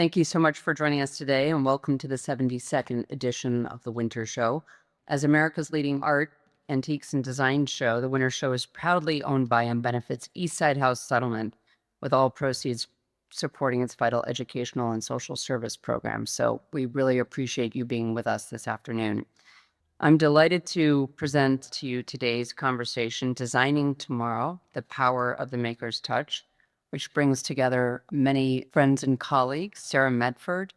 Thank you so much for joining us today, and welcome to the 72nd edition of the Winter Show. As America's leading art, antiques, and design show, the Winter Show is proudly owned by and benefits Eastside House Settlement, with all proceeds supporting its vital educational and social service programs. So we really appreciate you being with us this afternoon. I'm delighted to present to you today's conversation, Designing Tomorrow, the Power of the Maker's Touch, which brings together many friends and colleagues, Sarah Medford,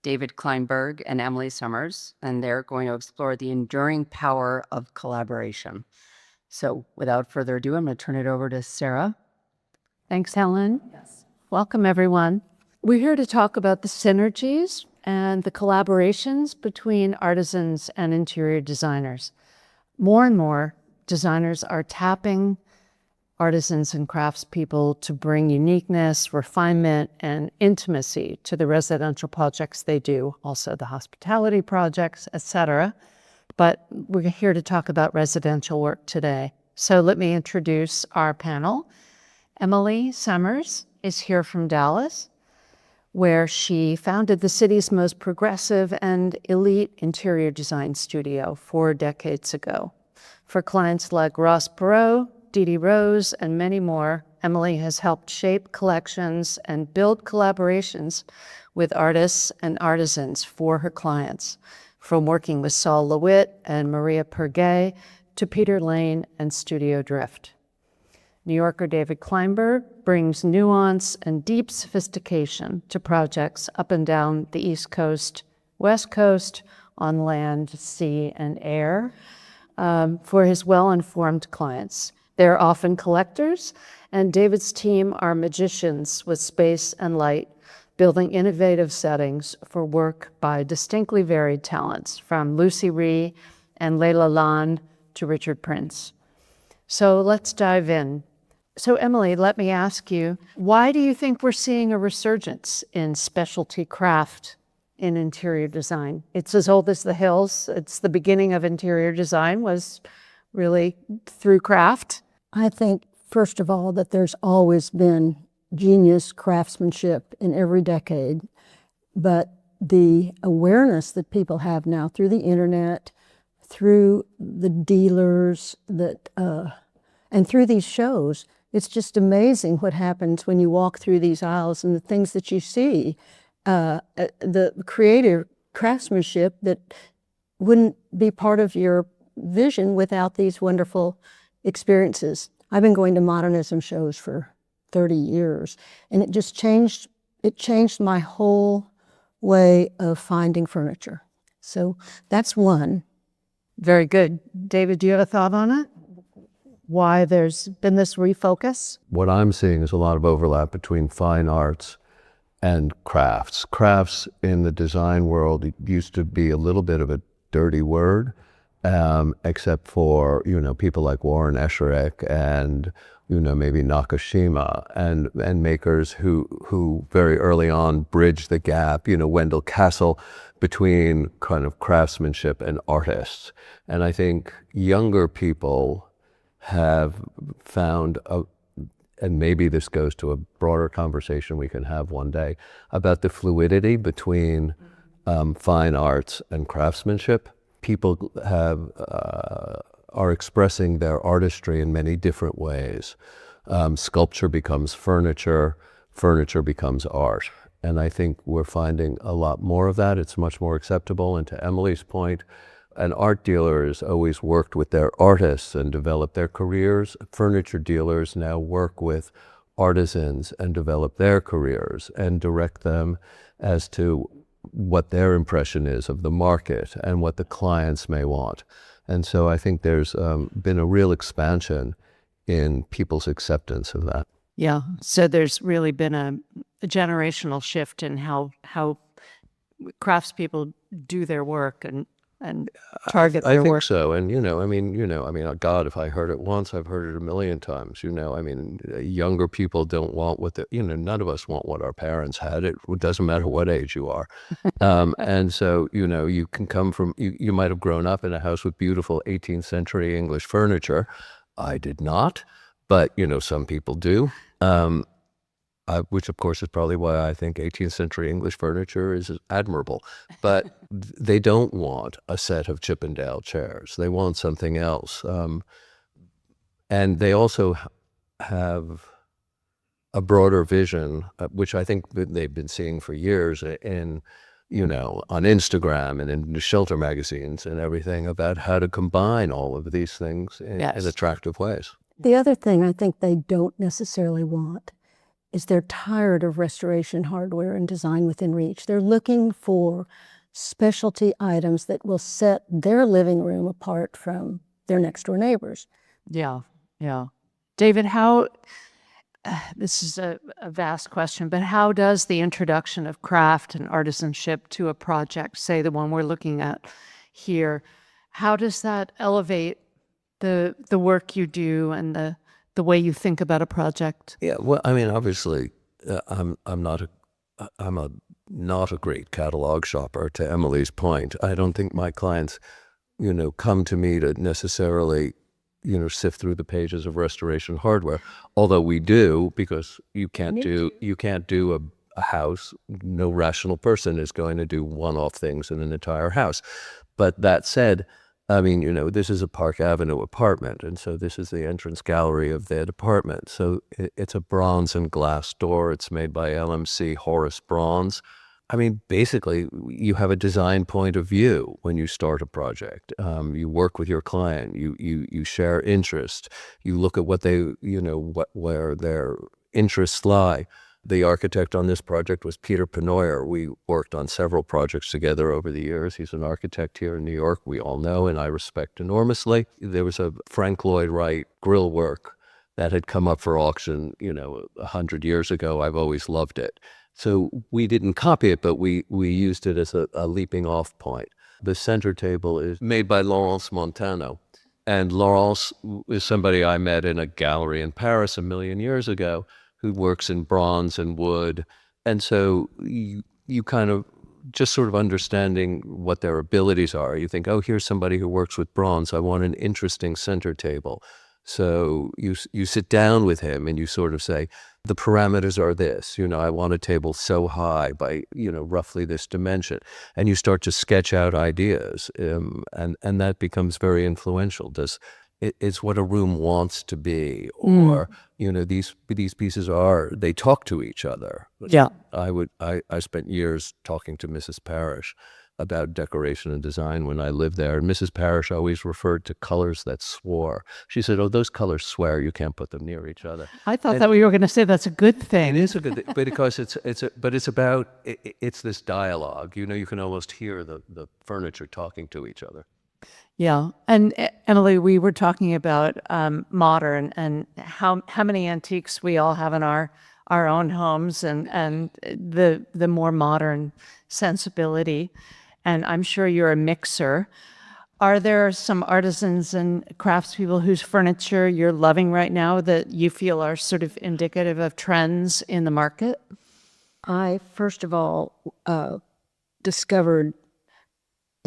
David Kleinberg, and Emily Summers, and they're going to explore the enduring power of collaboration. So without further ado, I'm going to turn it over to Sarah. Thanks, Helen. Yes. Welcome, everyone. We're here to talk about the synergies and the collaborations between artisans and interior designers. More and more designers are tapping artisans and craftspeople to bring uniqueness, refinement, and intimacy to the residential projects they do, also the hospitality projects, etc. But we're here to talk about residential work today. So let me introduce our panel. Emily Summers is here from Dallas, where she founded the city's most progressive and elite interior design studio 4 decades ago. For clients like Ross Perot, Dee Rose, and many more, Emily has helped shape collections and build collaborations with artists and artisans for her clients, from working with Saul LeWitt and Maria Pergay to Peter Lane and Studio Drift. New Yorker David Kleinberg brings nuance and deep sophistication to projects up and down the East Coast, West Coast, on land, sea, and air for his well-informed clients. They're often collectors, and David's team are magicians with space and light, building innovative settings for work by distinctly varied talents, from Lucy Rhee and Layla Land to Richard Prince. So let's dive in. So Emily, let me ask you, why do you think we're seeing a resurgence in specialty craft in interior design? It's as old as the hills. It's the beginning of interior design was really through craft. I think, first of all, that there's always been genius craftsmanship in every decade, but the awareness that people have now through the internet, through the dealers, and through these shows, it's just amazing what happens when you walk through these aisles and the things that you see, the creative craftsmanship that wouldn't be part of your vision without these wonderful experiences. I've been going to modernism shows for 30 years, and it just changed my whole way of finding furniture. So that's one. Very good. David, do you have a thought on it? Why there's been this refocus? What I'm seeing is a lot of overlap between fine arts and crafts. Crafts in the design world used to be a little bit of a dirty word, except for, people like Warren Esherick and, maybe Nakashima and makers who very early on bridged the gap, Wendell Castle, between kind of craftsmanship and artists. And I think younger people have found, and maybe this goes to a broader conversation we can have one day, about the fluidity between fine arts and craftsmanship. People are expressing their artistry in many different ways. Sculpture becomes furniture, furniture becomes art. And I think we're finding a lot more of that. It's much more acceptable. And to Emily's point, an art dealer has always worked with their artists and developed their careers. Furniture dealers now work with artisans and develop their careers and direct them as to what their impression is of the market and what the clients may want. And so I think there's been a real expansion in people's acceptance of that. Yeah, so there's really been a generational shift in how craftspeople do their work and target their work. I think so. And, God, if I heard it once, I've heard it a million times. Younger people don't want what none of us want what our parents had. It doesn't matter what age you are. And so, you can come from, you might have grown up in a house with beautiful 18th century English furniture. I did not, but, some people do. which of course is probably why I think 18th century English furniture is admirable. But they don't want a set of Chippendale chairs. They want something else. And they also have a broader vision, which I think they've been seeing for years in, on Instagram and in the shelter magazines and everything, about how to combine all of these things in attractive ways. The other thing I think they don't necessarily want is they're tired of restoration hardware and design within reach. They're looking for specialty items that will set their living room apart from their next door neighbors. Yeah, yeah. David, this is a vast question, but how does the introduction of craft and artisanship to a project, say the one we're looking at here, how does that elevate the work you do and the way you think about a project? Yeah, well, I mean, obviously, I'm not a great catalog shopper. To Emily's point, I don't think my clients, come to me to necessarily, sift through the pages of restoration hardware. Although we do, because you can't do a house. No rational person is going to do one-off things in an entire house. But that said, I mean, this is a Park Avenue apartment, and so this is the entrance gallery of that apartment. So it's a bronze and glass door. It's made by LMC Horace Bronze. I mean, basically, you have a design point of view when you start a project. You work with your client. You share interest. You look at what they, where their interests lie. The architect on this project was Peter Penoyer. We worked on several projects together over the years. He's an architect here in New York, we all know, and I respect enormously. There was a Frank Lloyd Wright grill work that had come up for auction, 100 years ago. I've always loved it. So we didn't copy it, but we used it as a leaping off point. The center table is made by Laurence Montano. And Laurence is somebody I met in a gallery in Paris a million years ago, who works in bronze and wood. And so you kind of just sort of understanding what their abilities are. You think, oh, here's somebody who works with bronze. I want an interesting center table. So you sit down with him and you sort of say, the parameters are this, I want a table so high by, roughly this dimension. And you start to sketch out ideas, and that becomes very influential. It's what a room wants to be, or, these pieces they talk to each other. Yeah. I spent years talking to Mrs. Parrish about decoration and design when I lived there. And Mrs. Parrish always referred to colors that swore. She said, oh, those colors swear, you can't put them near each other. I thought that we were going to say that's a good thing. It is a good thing, because it's this dialogue. You can almost hear the furniture talking to each other. Yeah. And Emily, we were talking about modern and how many antiques we all have in our own homes, and the more modern sensibility. And I'm sure you're a mixer. Are there some artisans and craftspeople whose furniture you're loving right now that you feel are sort of indicative of trends in the market? I, first of all, discovered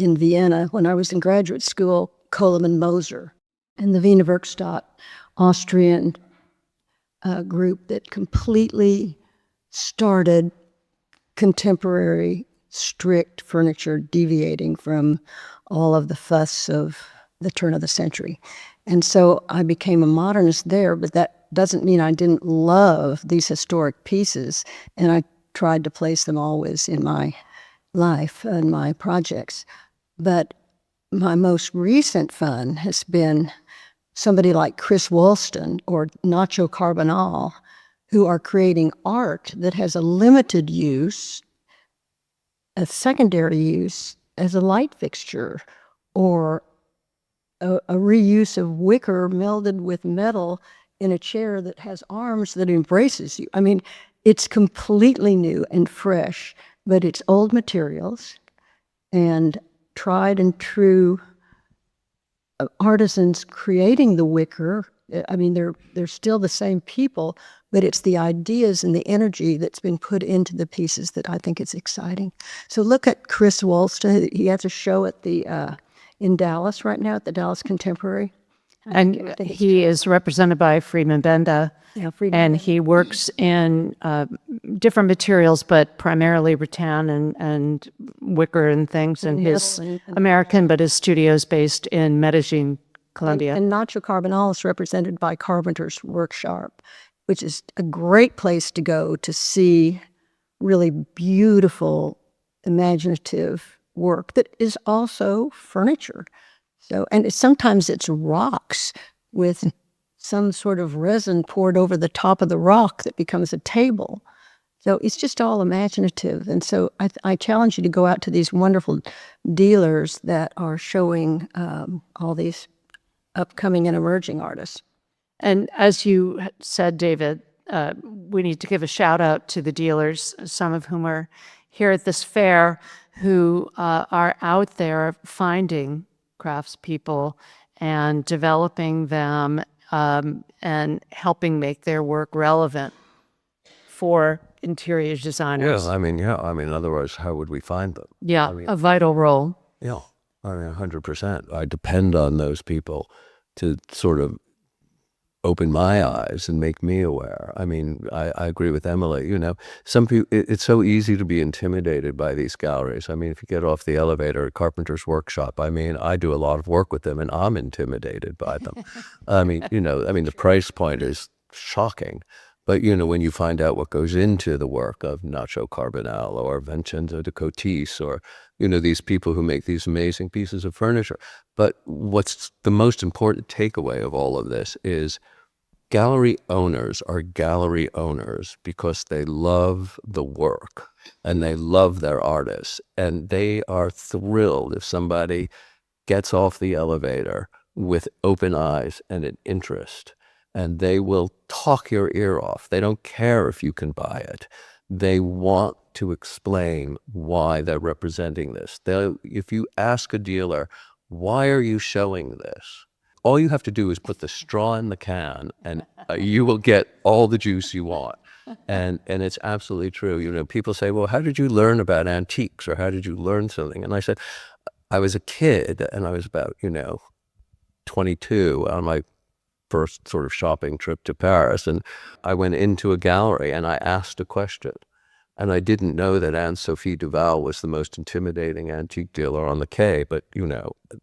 in Vienna, when I was in graduate school, Coleman Moser and the Wiener Werkstatt, Austrian group that completely started contemporary, strict furniture, deviating from all of the fuss of the turn of the century. And so I became a modernist there, but that doesn't mean I didn't love these historic pieces, and I tried to place them always in my life and my projects. But my most recent fun has been somebody like Chris Woolston or Nacho Carbonell, who are creating art that has a limited use, a secondary use as a light fixture, or a reuse of wicker melded with metal in a chair that has arms that embraces you. I mean, it's completely new and fresh, but it's old materials and tried and true artisans creating the wicker. I mean, they're still the same people, but it's the ideas and the energy that's been put into the pieces that I think is exciting. So look at Chris Woolston. He has a show at the in Dallas right now, at the Dallas Contemporary. And he is represented by Freeman Benda. Yeah, Freeman And Benda. he works in different materials, but primarily rattan and wicker and things. And his American, but his studio is based in Medellin, Colombia. And Nacho Carbonell is represented by Carpenter's Workshop, which is a great place to go to see really beautiful, imaginative work that is also furniture. So, and sometimes it's rocks with some sort of resin poured over the top of the rock that becomes a table. So it's just all imaginative. And so I challenge you to go out to these wonderful dealers that are showing all these upcoming and emerging artists. And as you said, David, we need to give a shout out to the dealers, some of whom are here at this fair, who are out there finding craftspeople and developing them and helping make their work relevant for interior designers. Yeah, I mean, otherwise, how would we find them? Yeah, a vital role. Yeah, I mean, 100%. I depend on those people to sort of open my eyes and make me aware. I mean, I agree with Emily. You know, some people, it's so easy to be intimidated by these galleries. I mean, if you get off the elevator at Carpenter's Workshop, I mean, I do a lot of work with them and I'm intimidated by them. I mean, the price point is shocking. But, when you find out what goes into the work of Nacho Carbonell or Vincenzo de Cotis or, these people who make these amazing pieces of furniture. But what's the most important takeaway of all of this is gallery owners are gallery owners because they love the work and they love their artists. And they are thrilled if somebody gets off the elevator with open eyes and an interest. And they will talk your ear off. They don't care if you can buy it. They want to explain why they're representing this. If you ask a dealer, why are you showing this? All you have to do is put the straw in the can and you will get all the juice you want. And it's absolutely true. People say, well, how did you learn about antiques or how did you learn something? And I said, I was a kid and I was about, 22 on my first sort of shopping trip to Paris. And I went into a gallery and I asked a question. And I didn't know that Anne-Sophie Duval was the most intimidating antique dealer on the quay. But,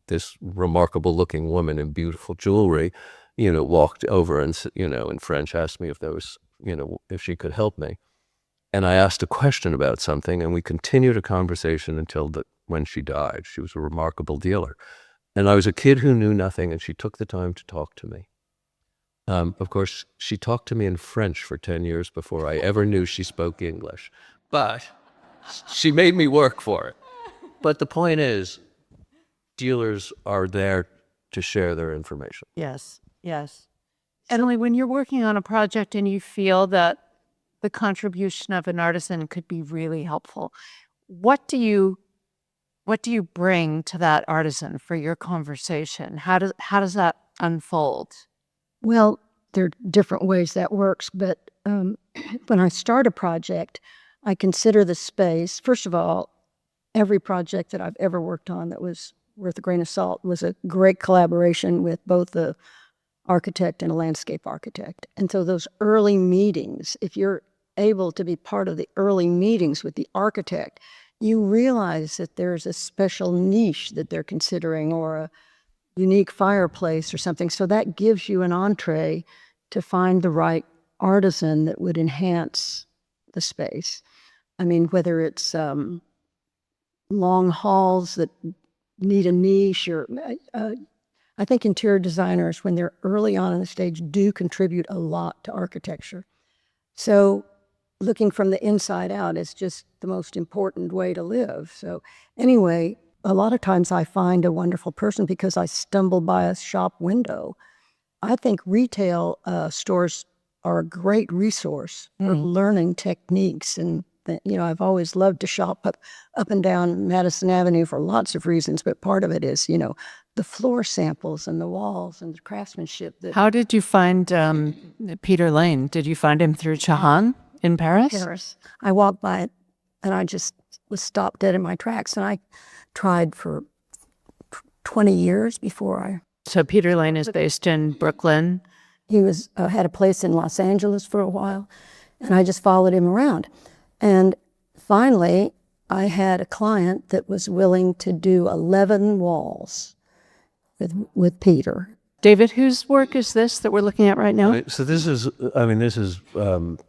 this remarkable looking woman in beautiful jewelry, walked over and, in French asked me if there was, if she could help me. And I asked a question about something and we continued a conversation until when she died. She was a remarkable dealer. And I was a kid who knew nothing and she took the time to talk to me. Of course, she talked to me in French for 10 years before I ever knew she spoke English. But she made me work for it. But the point is, dealers are there to share their information. Yes, yes. Emily, when you're working on a project and you feel that the contribution of an artisan could be really helpful, what do you bring to that artisan for your conversation? How does that unfold? Well, there are different ways that works, but when I start a project, I consider the space. First of all, every project that I've ever worked on that was worth a grain of salt was a great collaboration with both the architect and a landscape architect. And so those early meetings, if you're able to be part of the early meetings with the architect, you realize that there's a special niche that they're considering or a unique fireplace or something. So that gives you an entree to find the right artisan that would enhance the space. I mean, whether it's long halls that need a niche or I think interior designers, when they're early on in the stage, do contribute a lot to architecture. So looking from the inside out is just the most important way to live. So anyway, a lot of times I find a wonderful person because I stumble by a shop window. I think retail stores are a great resource for learning techniques. And, I've always loved to shop up and down Madison Avenue for lots of reasons, but part of it is, the floor samples and the walls and the craftsmanship. How did you find Peter Lane? Did you find him through Chahan in Paris? I walked by it and I just was stopped dead in my tracks. And I tried for 20 years before I So Peter Lane is based in Brooklyn. He was had a place in Los Angeles for a while, and I just followed him around. And finally, I had a client that was willing to do 11 walls with Peter. David, whose work is this that we're looking at right now? Right, so this is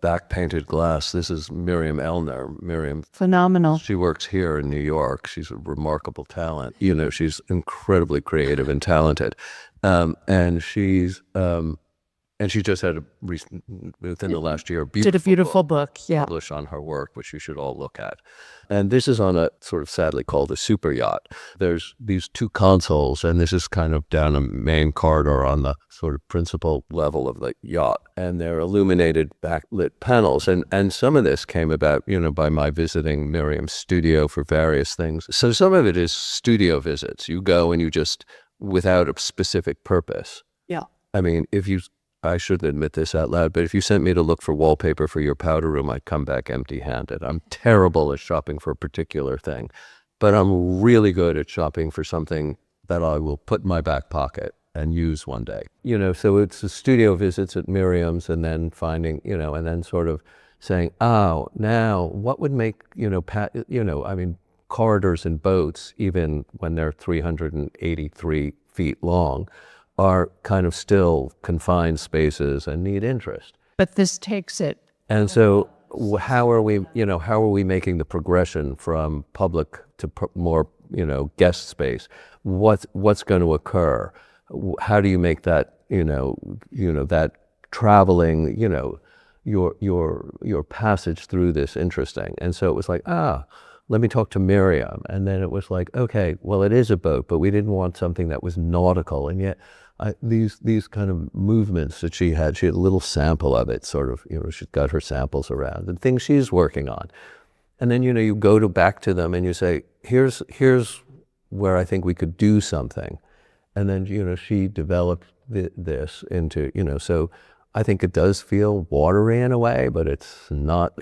back painted glass. This is Miriam Elner. Miriam, Phenomenal. she works here in New York. She's a remarkable talent. You know, she's incredibly creative and talented, and she just had within the last year, Did a beautiful book. Yeah. published on her work, which you should all look at. And this is on a sort of sadly called a super yacht. There's these two consoles, and this is kind of down a main corridor on the sort of principal level of the yacht. And they're illuminated backlit panels. And some of this came about, you know, by my visiting Miriam's studio for various things. So some of it is studio visits. You go and you just, without a specific purpose. Yeah. I mean, I should admit this out loud, but if you sent me to look for wallpaper for your powder room, I'd come back empty-handed. I'm terrible at shopping for a particular thing, but I'm really good at shopping for something that I will put in my back pocket and use one day. You know, so it's the studio visits at Miriam's and then finding, you know, and then sort of saying, oh, now what would make, I mean, corridors and boats, even when they're 383 feet long, are kind of still confined spaces and need interest. But this takes it. And so how are we making the progression from public to more, guest space? What's going to occur? How do you make that, that traveling, your passage through this interesting? And so it was like, let me talk to Miriam. And then it was like, okay, well, it is a boat, but we didn't want something that was nautical. And yet these kind of movements that she had a little sample of it, sort of, she's got her samples around and things she's working on. And then, you go back to them and you say, here's where I think we could do something. And then, she developed this into, so I think it does feel watery in a way, but it's not,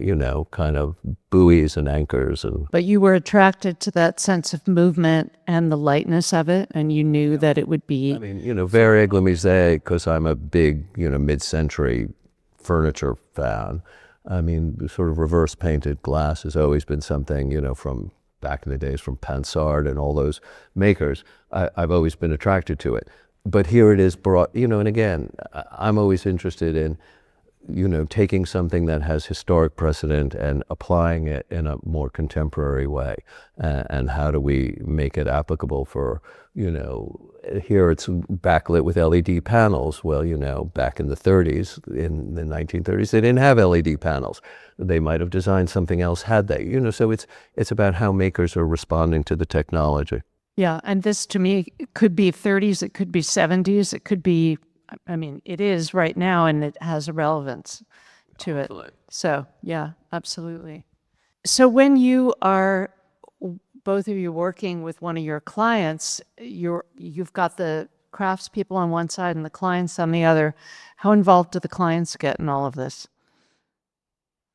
kind of buoys and anchors. But you were attracted to that sense of movement and the lightness of it, and you knew that it would be... I mean, very Glamisé, because I'm a big, mid-century furniture fan. I mean, sort of reverse painted glass has always been something, from back in the days from Pansard and all those makers. I've always been attracted to it. But here it is brought, and again, I'm always interested in, taking something that has historic precedent and applying it in a more contemporary way. And how do we make it applicable for, here it's backlit with LED panels. Well, back in the 30s, in the 1930s, they didn't have LED panels. They might have designed something else had they, so it's about how makers are responding to the technology. Yeah, and this to me it could be 30s, it could be 70s, it could be, it is right now and it has a relevance to it. So, yeah, absolutely. So when you are, both of you working with one of your clients, you've got the craftspeople on one side and the clients on the other. How involved do the clients get in all of this?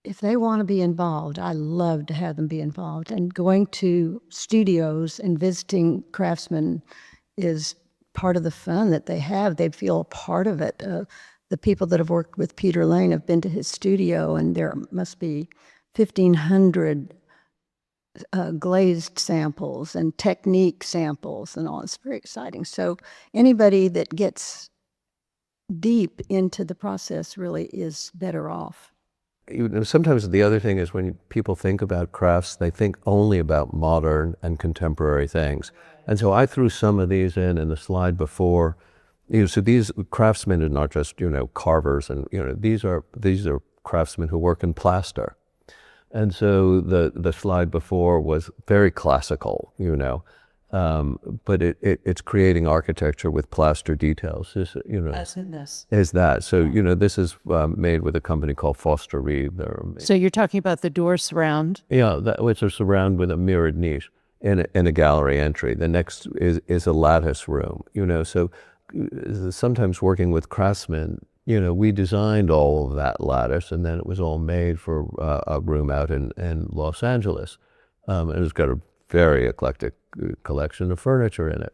If they want to be involved, I love to have them be involved. And going to studios and visiting craftsmen is part of the fun that they have. They feel a part of it. The people that have worked with Peter Lane have been to his studio, and there must be 1,500 glazed samples and technique samples and all. It's very exciting. So anybody that gets deep into the process really is better off. Sometimes the other thing is when people think about crafts, they think only about modern and contemporary things. And so I threw some of these in the slide before. So these craftsmen are not just, carvers, and, these are craftsmen who work in plaster. And so the slide before was very classical, but it's creating architecture with plaster details. As in this. Is that. So, this is made with a company called Foster Reeve. So you're talking about the door surround? Yeah, which are surrounded with a mirrored niche in a gallery entry. The next is a lattice room, so sometimes working with craftsmen, we designed all of that lattice, and then it was all made for a room out in Los Angeles. And it's got a very eclectic collection of furniture in it.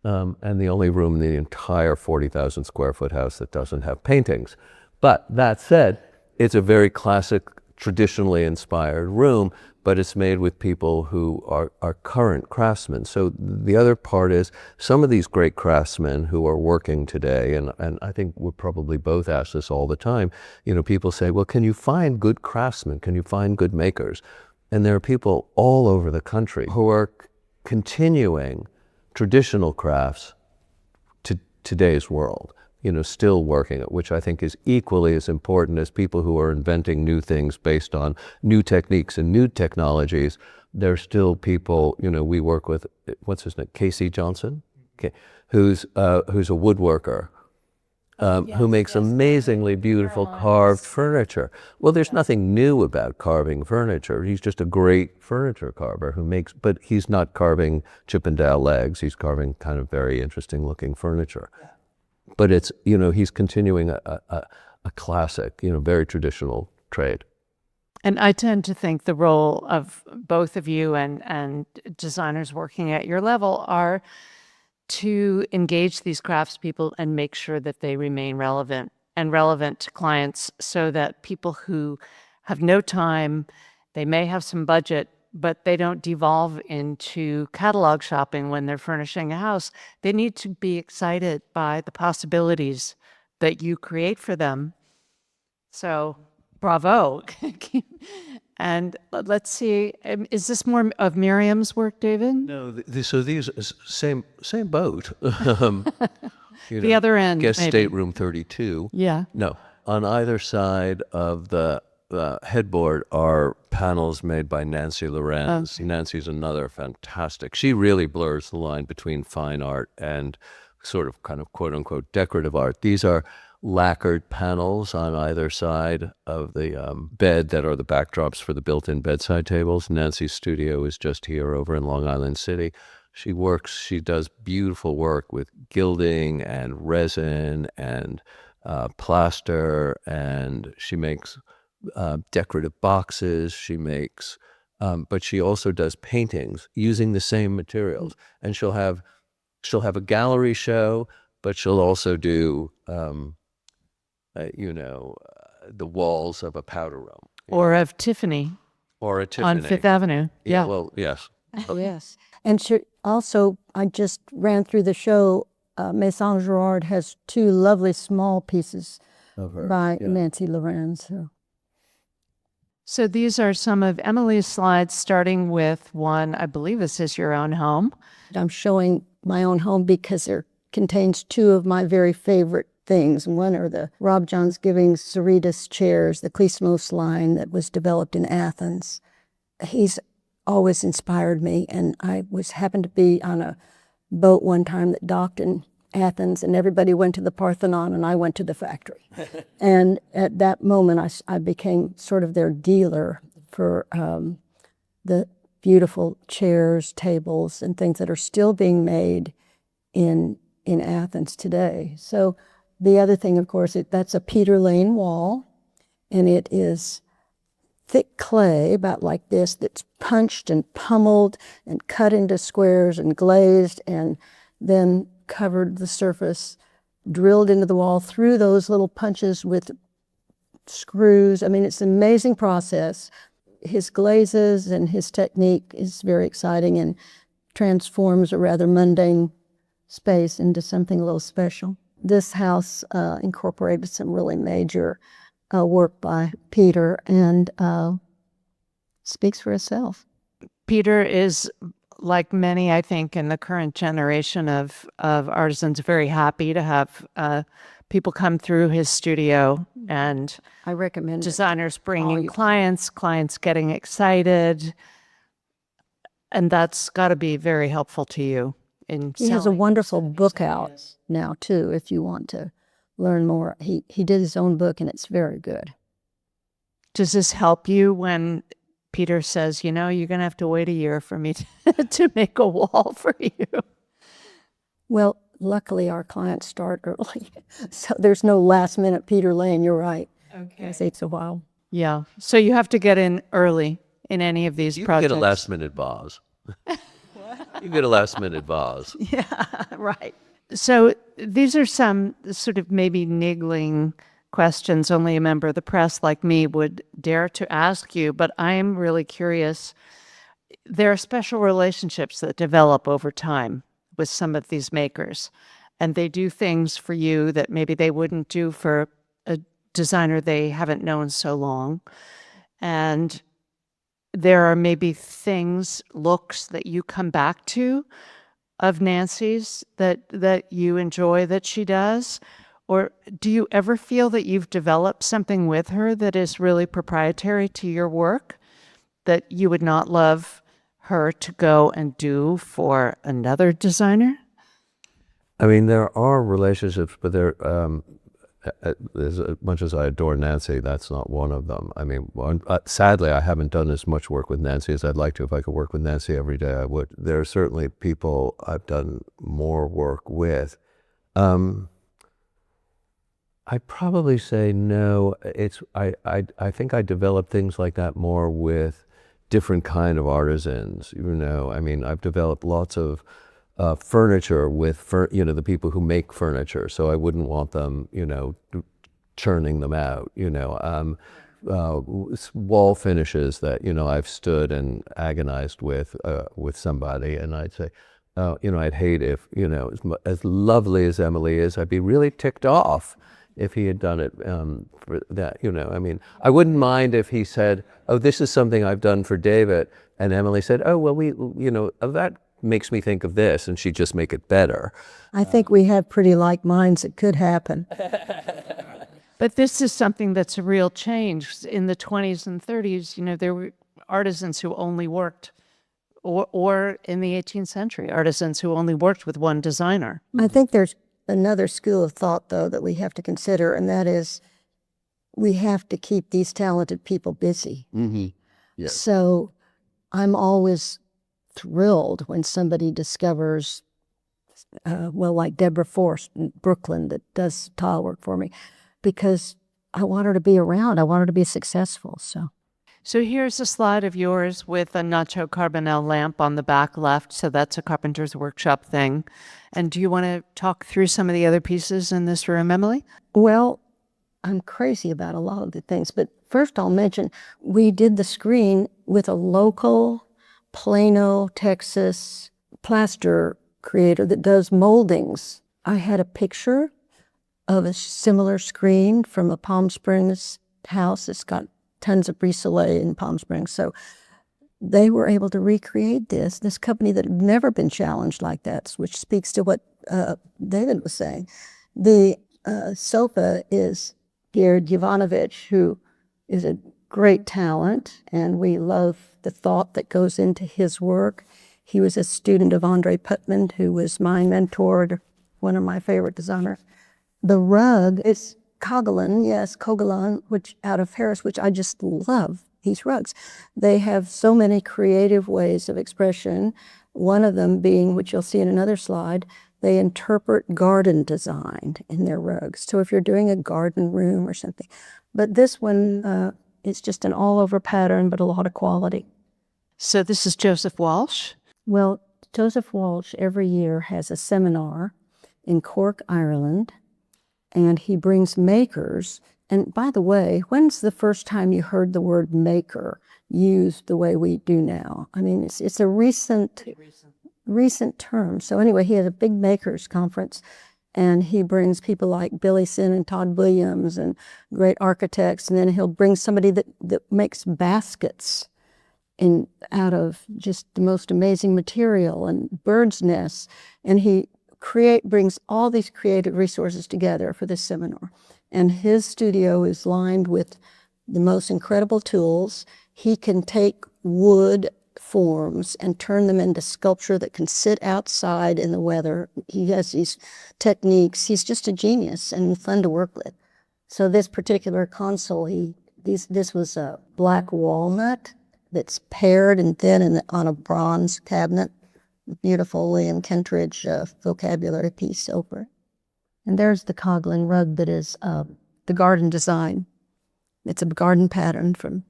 and the only room in the entire 40,000 square foot house that doesn't have paintings. But that said, it's a very classic, traditionally inspired room, but it's made with people who are current craftsmen. So the other part is some of these great craftsmen who are working today, and I think we're probably both asked this all the time, people say, well, can you find good craftsmen? Can you find good makers? And there are people all over the country who are continuing traditional crafts to today's world, still working it, which I think is equally as important as people who are inventing new things based on new techniques and new technologies. There's still people, we work with, what's his name, Casey Johnson, okay, who's a woodworker, who makes amazingly beautiful carved furniture. Well, there's nothing new about carving furniture. He's just a great furniture carver but he's not carving Chippendale legs. He's carving kind of very interesting looking furniture. Yeah. But it's, he's continuing a classic, very traditional trade. And I tend to think the role of both of you and designers working at your level are to engage these craftspeople and make sure that they remain relevant to clients, so that people who have no time, they may have some budget, but they don't devolve into catalog shopping when they're furnishing a house. They need to be excited by the possibilities that you create for them. So, bravo. And let's see, is this more of Miriam's work, David? No, so these same boat. The other end, guest maybe. stateroom 32. Yeah. No, on either side of the headboard are panels made by Nancy Lorenz. Okay. Nancy's another fantastic. She really blurs the line between fine art and sort of kind of quote unquote decorative art. These are lacquered panels on either side of the bed that are the backdrops for the built-in bedside tables. Nancy's studio is just here over in Long Island City. She does beautiful work with gilding and resin and plaster, and she makes decorative boxes. She makes, but she also does paintings using the same materials. And she'll have a gallery show, but she'll also do the walls of a powder room. Or of Tiffany. Or a Tiffany. On Fifth Avenue. Yeah. Well, yes. Oh, yes. And I just ran through the show. Maison Girard has 2 lovely small pieces by Nancy Lorenz. So these are some of Emily's slides, starting with one, I believe this is your own home. I'm showing my own home because it contains 2 of my very favorite things. One are the Rob Johns Giving Cerritos chairs, the Klismos line that was developed in Athens. He's always inspired me, and I happened to be on a boat one time that docked in Athens, and everybody went to the Parthenon, and I went to the factory. And at that moment, I became sort of their dealer for the beautiful chairs, tables, and things that are still being made in Athens today. So the other thing, of course, that's a Peter Lane wall, and it is thick clay, about like this, that's punched and pummeled and cut into squares and glazed, and then covered the surface, drilled into the wall through those little punches with screws. I mean, it's an amazing process. His glazes and his technique is very exciting and transforms a rather mundane space into something a little special. This house incorporated some really major work by Peter, and speaks for itself. Peter is, like many, I think, in the current generation of artisans, very happy to have people come through his studio, and I recommend designers bringing clients getting excited, and that's got to be very helpful to you. He has a wonderful book out now too, if you want to learn more. He did his own book, and it's very good. Does this help you when Peter says, you're going to have to wait a year for me to make a wall for you? Well, luckily our clients start early, so there's no last minute Peter Lane. You're right. Okay. It takes a while. Yeah. So you have to get in early in any of these projects. You get a last minute vase. You get a last minute vase. Yeah, right. So these are some sort of maybe niggling questions only a member of the press like me would dare to ask you, but I'm really curious. There are special relationships that develop over time with some of these makers, and they do things for you that maybe they wouldn't do for a designer they haven't known so long. And there are maybe things, looks that you come back to of Nancy's that you enjoy that she does? Or do you ever feel that you've developed something with her that is really proprietary to your work that you would not love her to go and do for another designer? I mean, there are relationships, but as much as I adore Nancy, that's not one of them. I mean, sadly, I haven't done as much work with Nancy as I'd like to. If I could work with Nancy every day, I would. There are certainly people I've done more work with. I'd probably say no. I think I develop things like that more with different kind of artisans. I mean, I've developed lots of furniture with the people who make furniture, so I wouldn't want them churning them out. Wall finishes that I've stood and agonized with somebody, and I'd say, I'd hate if as lovely as Emily is, I'd be really ticked off if he had done it for that. I mean, I wouldn't mind if he said, "Oh, this is something I've done for David," and Emily said, "Oh, well, that makes me think of this," and she'd just make it better. I think we have pretty like minds. It could happen. But this is something that's a real change. In the 20s and 30s, there were artisans who only worked, or in the 18th century, artisans who only worked with one designer. I think there's another school of thought, though, that we have to consider, and that is we have to keep these talented people busy. Mm-hmm. Yes. So I'm always thrilled when somebody discovers, like Deborah Forst in Brooklyn that does tile work for me, because I want her to be around. I want her to be successful. So here's a slide of yours with a Nacho Carbonell lamp on the back left. So that's a carpenter's workshop thing. And do you want to talk through some of the other pieces in this room, Emily? Well, I'm crazy about a lot of the things, but first I'll mention we did the screen with a local Plano, Texas plaster creator that does moldings. I had a picture of a similar screen from a Palm Springs house. It's got tons of brise-soleil in Palm Springs. So they were able to recreate this company that had never been challenged like that, which speaks to what David was saying. The sofa is Pierre Jovanovich, who is a great talent, and we love the thought that goes into his work. He was a student of Andre Putman, who was my mentor, one of my favorite designers. The rug is Cogulan, which out of Paris, which I just love these rugs. They have so many creative ways of expression. One of them being, which you'll see in another slide, they interpret garden design in their rugs. So if you're doing a garden room or something. But this one is just an all-over pattern, but a lot of quality. So this is Joseph Walsh. Well, Joseph Walsh every year has a seminar in Cork, Ireland, and he brings makers. And by the way, when's the first time you heard the word maker used the way we do now? I mean, it's a recent term. So anyway, he has a big makers conference, and he brings people like Billy Sin and Todd Williams and great architects, and then he'll bring somebody that makes baskets out of just the most amazing material and birds' nests, and he brings all these creative resources together for this seminar. And his studio is lined with the most incredible tools. He can take wood forms and turn them into sculpture that can sit outside in the weather. He has these techniques. He's just a genius and fun to work with. So this particular console, this was a black walnut that's pared and thin on a bronze cabinet. Beautiful William Kentridge vocabulary piece over it. And there's the Coghlan rug that is the garden design. It's a garden pattern from.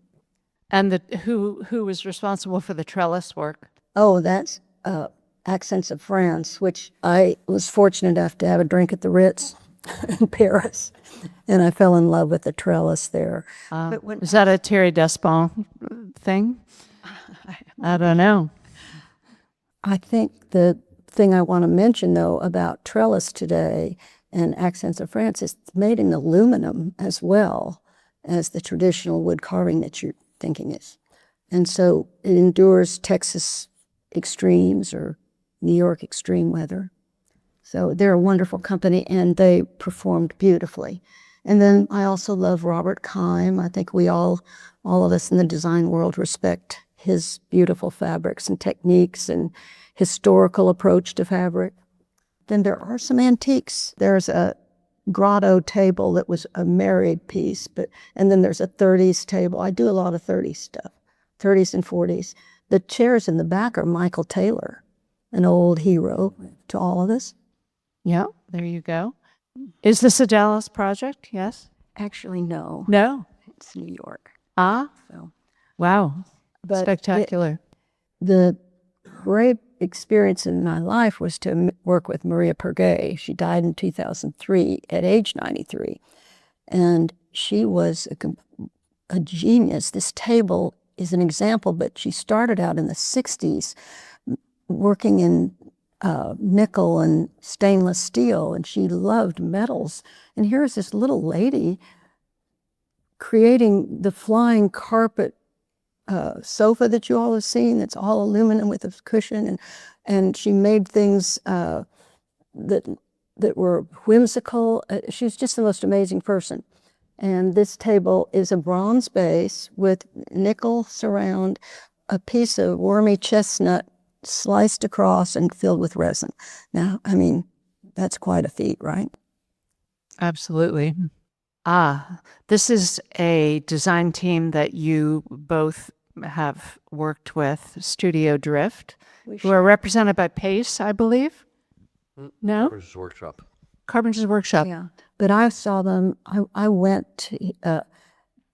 And who was responsible for the trellis work? Oh, that's Accents of France, which I was fortunate enough to have a drink at the Ritz in Paris, and I fell in love with the trellis there. But when Is that a Thierry Despont thing? I don't know. I think the thing I want to mention, though, about trellis today and Accents of France is it's made in aluminum as well as the traditional wood carving that you're thinking is. And so it endures Texas extremes or New York extreme weather. So they're a wonderful company, and they performed beautifully. And then I also love Robert Keim. I think we all of us in the design world respect his beautiful fabrics and techniques and historical approach to fabric. Then there are some antiques. There's a grotto table that was a married piece, and then there's a 30s table. I do a lot of 30s stuff, 30s and 40s. The chairs in the back are Michael Taylor, an old hero to all of us. Yeah, there you go. Is this a Dallas project? Yes? Actually, no, No? it's New York. Ah, So, wow. but Spectacular. the great experience in my life was to work with Maria Pergay. She died in 2003 at age 93. And she was a genius. This table is an example, but she started out in the 60s working in nickel and stainless steel, and she loved metals. And here's this little lady creating the flying carpet sofa that you all have seen. It's all aluminum with a cushion, and she made things that were whimsical. She was just the most amazing person. And this table is a bronze base with nickel surround, a piece of wormy chestnut sliced across and filled with resin. Now, I mean, that's quite a feat, right? Absolutely. This is a design team that you both have worked with, Studio Drift, who are represented by Pace, I believe. No? Carpenter's Workshop. Carpenter's Workshop. Yeah. But I saw them, I went to,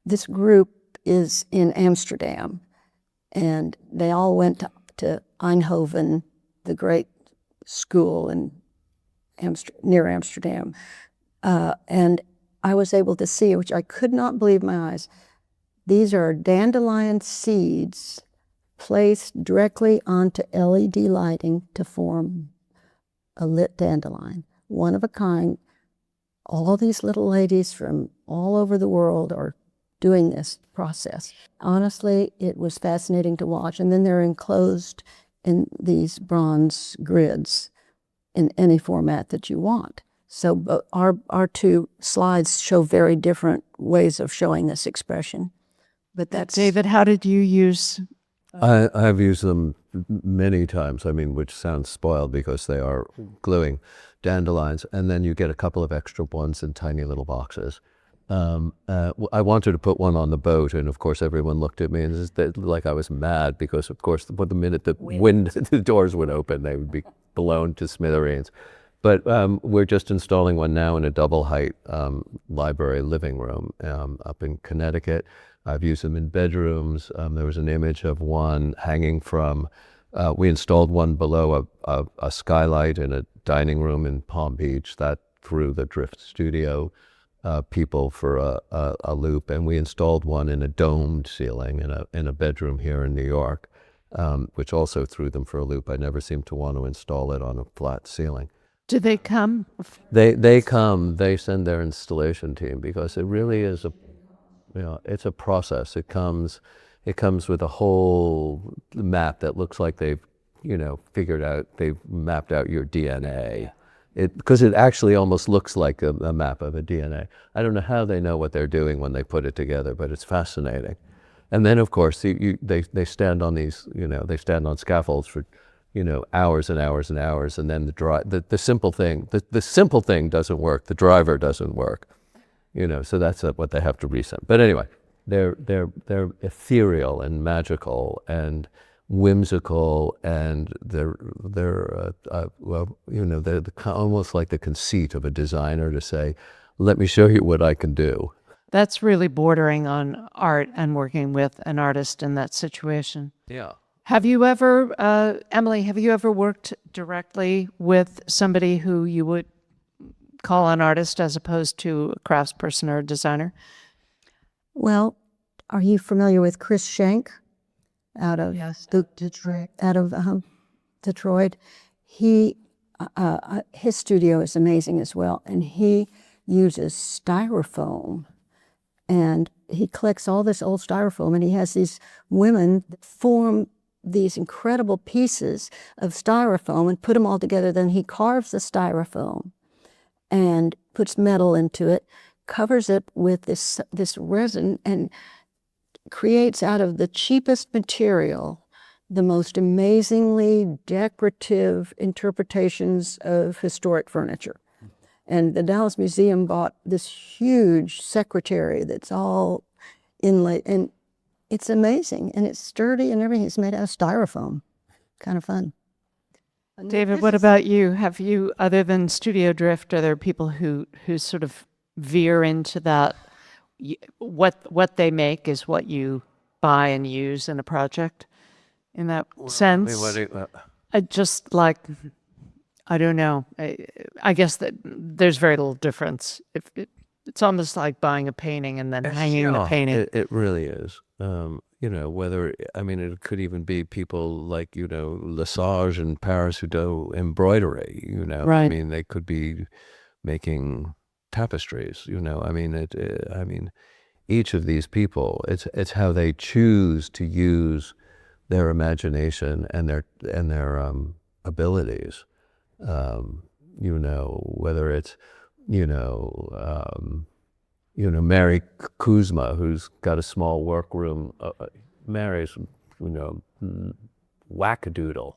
this group is in Amsterdam, and they all went to Eindhoven, the great school in near Amsterdam. And I was able to see, which I could not believe my eyes, these are dandelion seeds placed directly onto LED lighting to form a lit dandelion, one of a kind. All these little ladies from all over the world are doing this process. Honestly, it was fascinating to watch. And then they're enclosed in these bronze grids in any format that you want. So our two slides show very different ways of showing this expression. But that's David, how did you use? I've used them many times, I mean, which sounds spoiled because they are gluing dandelions, and then you get a couple of extra ones in tiny little boxes. I wanted to put one on the boat, and of course everyone looked at me and like I was mad because, of course, the minute the doors would open, they would be blown to smithereens. But we're just installing one now in a double height library living room up in Connecticut. I've used them in bedrooms. There was an image of one hanging from, we installed one below a skylight in a dining room in Palm Beach that threw the Drift Studio people for a loop. And we installed one in a domed ceiling in a bedroom here in New York, which also threw them for a loop. I never seemed to want to install it on a flat ceiling. Do they come? They come, they send their installation team because it really is it's a process. It comes with a whole map that looks like they've mapped out your DNA. Because it actually almost looks like a map of a DNA. I don't know how they know what they're doing when they put it together, but it's fascinating. And then, of course, they stand on these, they stand on scaffolds for, hours and hours and hours, and then the simple thing doesn't work. The driver doesn't work, so that's what they have to resend. But anyway, they're ethereal and magical and whimsical, and they're almost like the conceit of a designer to say, let me show you what I can do. That's really bordering on art and working with an artist in that situation. Yeah. Have you ever, Emily, have you ever worked directly with somebody who you would call an artist as opposed to a craftsperson or a designer? Well, are you familiar with Chris Schenk out of Detroit. Detroit? He his studio is amazing as well, and he uses styrofoam, and he collects all this old styrofoam, and he has these women that form these incredible pieces of styrofoam and put them all together. Then he carves the styrofoam and puts metal into it, covers it with this resin, and creates out of the cheapest material the most amazingly decorative interpretations of historic furniture. And the Dallas Museum bought this huge secretary that's all inlaid, and it's amazing, and it's sturdy and everything. It's made out of styrofoam. Kind of fun. David, what about you? Have you, other than Studio Drift, are there people who sort of veer into that? What they make is what you buy and use in a project, in that sense? Just like, I don't know. I guess that there's very little difference. It's almost like buying a painting and then hanging the painting. It really is. You know, whether, I mean, it could even be people like, you know, Lesage in Paris who do embroidery, you know. Right. I mean, they could be making tapestries, you know. I mean, I mean, each of these people, it's how they choose to use their imagination and their abilities. You know, whether it's, Mary Kuzma, who's got a small workroom, Mary's, wackadoodle.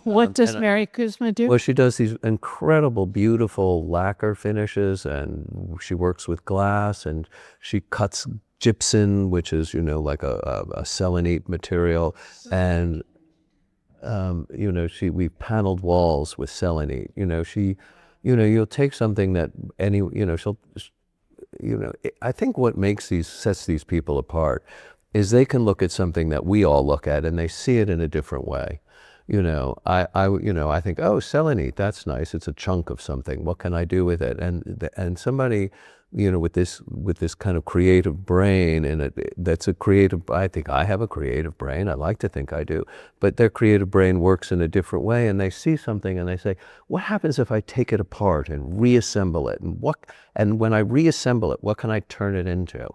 What does Mary Kuzma do? Well, she does these incredible, beautiful lacquer finishes, and she works with glass, and she cuts gypsum, which is, like a selenite material, and we've paneled walls with selenite. You'll take something that I think what sets these people apart is they can look at something that we all look at and they see it in a different way. I think, oh, selenite, that's nice. It's a chunk of something. What can I do with it? And somebody, with this kind of creative brain, and that's a creative. I think I have a creative brain. I like to think I do, but their creative brain works in a different way. And they see something and they say, what happens if I take it apart and reassemble it? And when I reassemble it, what can I turn it into?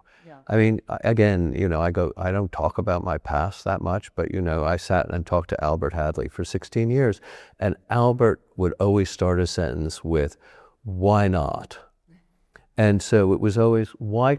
I mean, again, I don't talk about my past that much, but, I sat and talked to Albert Hadley for 16 years, and Albert would always start a sentence with, why not? And so it was always, why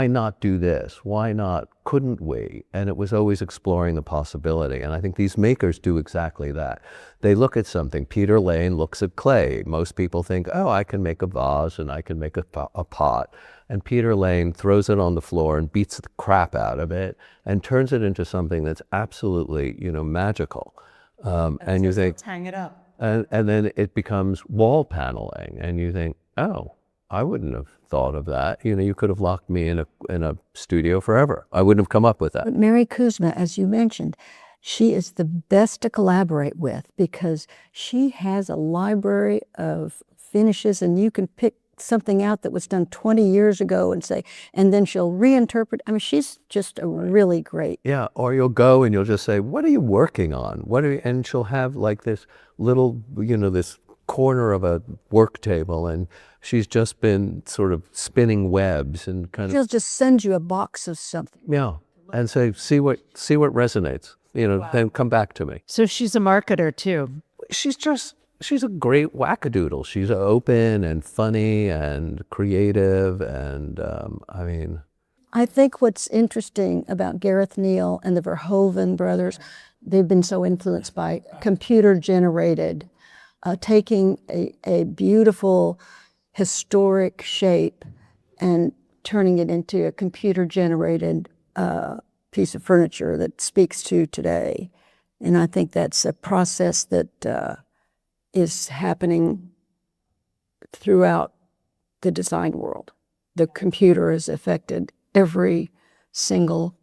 not do this? Why not? Couldn't we? And it was always exploring the possibility. And I think these makers do exactly that. They look at something. Peter Lane looks at clay. Most people think, oh, I can make a vase and I can make a pot. And Peter Lane throws it on the floor and beats the crap out of it and turns it into something that's absolutely, magical. And you think, hang it up. And then it becomes wall paneling. And you think, oh, I wouldn't have thought of that. You could have locked me in a studio forever. I wouldn't have come up with that. But Mary Kuzma, as you mentioned, she is the best to collaborate with because she has a library of finishes, and you can pick something out that was done 20 years ago and then she'll reinterpret. I mean, she's just a really great. Yeah, or you'll go and you'll just say, what are you working on? And she'll have like this little, this corner of a work table, and she's just been sort of spinning webs and She'll just send you a box of something. Yeah, and say, see what resonates, wow. Then come back to me. So she's a marketer too. She's a great wackadoodle. She's open and funny and creative, and I think what's interesting about Gareth Neal and the Verhoeven brothers, they've been so influenced by computer-generated, taking a beautiful historic shape and turning it into a computer-generated piece of furniture that speaks to today. And I think that's a process that is happening throughout the design world. The computer has affected every single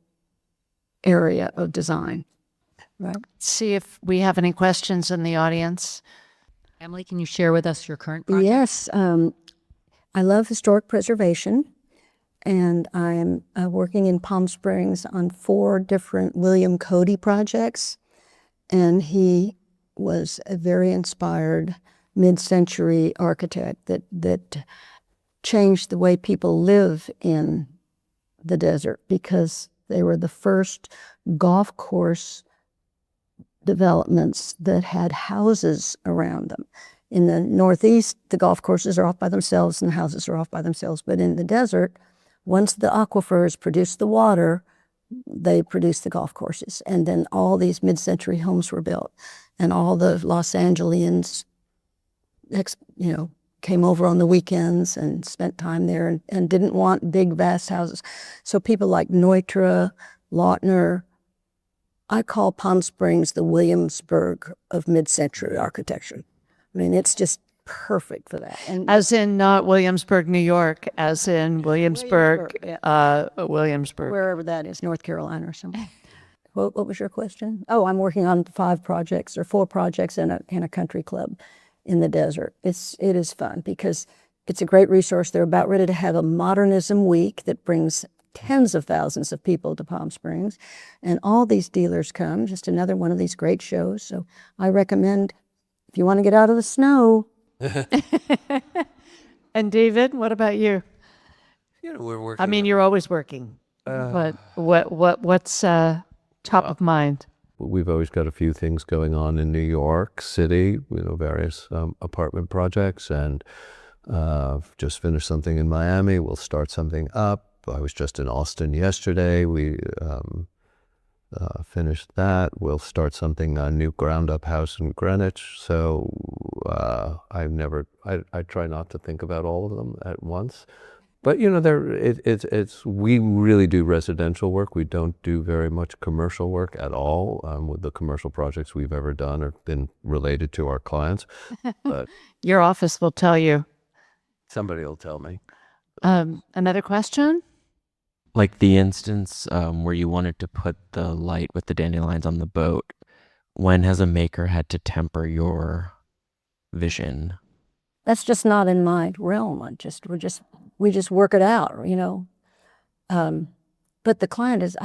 area of design. Right. See if we have any questions in the audience. Emily, can you share with us your current project? Yes. I love historic preservation, and I'm working in Palm Springs on 4 different William Cody projects. And he was a very inspired mid-century architect that changed the way people live in the desert, because they were the first golf course developments that had houses around them. In the Northeast, the golf courses are off by themselves and the houses are off by themselves. But in the desert, once the aquifers produce the water, they produce the golf courses. And then all these mid-century homes were built. And all the Los Angeles, came over on the weekends and spent time there and didn't want big, vast houses. So people like Neutra, Lautner, I call Palm Springs the Williamsburg of mid-century architecture. I mean, it's just perfect for that. And As in not Williamsburg, New York, as in Williamsburg, Williamsburg. wherever that is, North Carolina or something. What was your question? Oh, I'm working on 5 projects or 4 projects in a country club in the desert. It is fun because it's a great resource. They're about ready to have a modernism week that brings tens of thousands of people to Palm Springs, and all these dealers come. Just another one of these great shows. So I recommend, if you want to get out of the snow. And David, what about you? We're working. I mean, you're always working, but what's top of mind? We've always got a few things going on in New York City, various apartment projects, and just finished something in Miami. We'll start something up. I was just in Austin yesterday. We finished that. We'll start something, a new ground-up house in Greenwich. So I try not to think about all of them at once. But we really do residential work. We don't do very much commercial work at all. With the commercial projects we've ever done have been related to our clients. But Your office will tell you. somebody will tell me. Another question? Like the instance where you wanted to put the light with the dandelions on the boat, when has a maker had to temper your vision? That's just not in my realm. We just work it out, But the client is,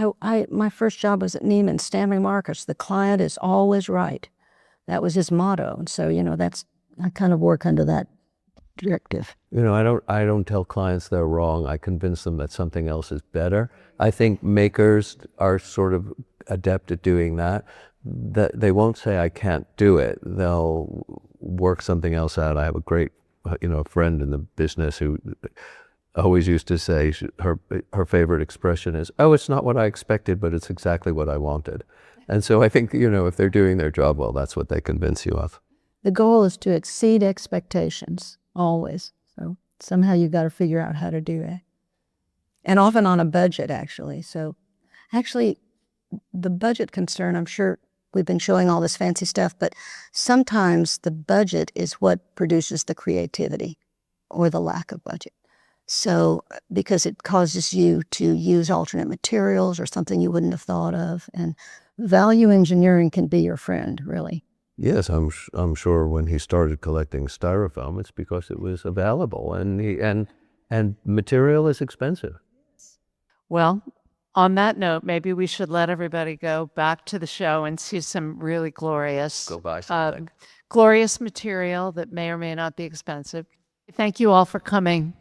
my first job was at Neiman, Stanley Marcus. The client is always right. That was his motto. And so, I kind of work under that directive. I don't tell clients they're wrong. I convince them that something else is better. I think makers are sort of adept at doing that. That they won't say I can't do it. They'll work something else out. I have a great, friend in the business who always used to say her favorite expression is, "Oh, it's not what I expected, but it's exactly what I wanted." And so I think, if they're doing their job well, that's what they convince you of. The goal is to exceed expectations, always. So somehow you've got to figure out how to do it. And often on a budget, actually. So actually, the budget concern, I'm sure we've been showing all this fancy stuff, but sometimes the budget is what produces the creativity or the lack of budget. So because it causes you to use alternate materials or something you wouldn't have thought of. And value engineering can be your friend, really. Yes, I'm sure when he started collecting styrofoam, it's because it was available, and material is expensive. Well, on that note, maybe we should let everybody go back to the show and see some really glorious, Go buy something. glorious material that may or may not be expensive. Thank you all for coming.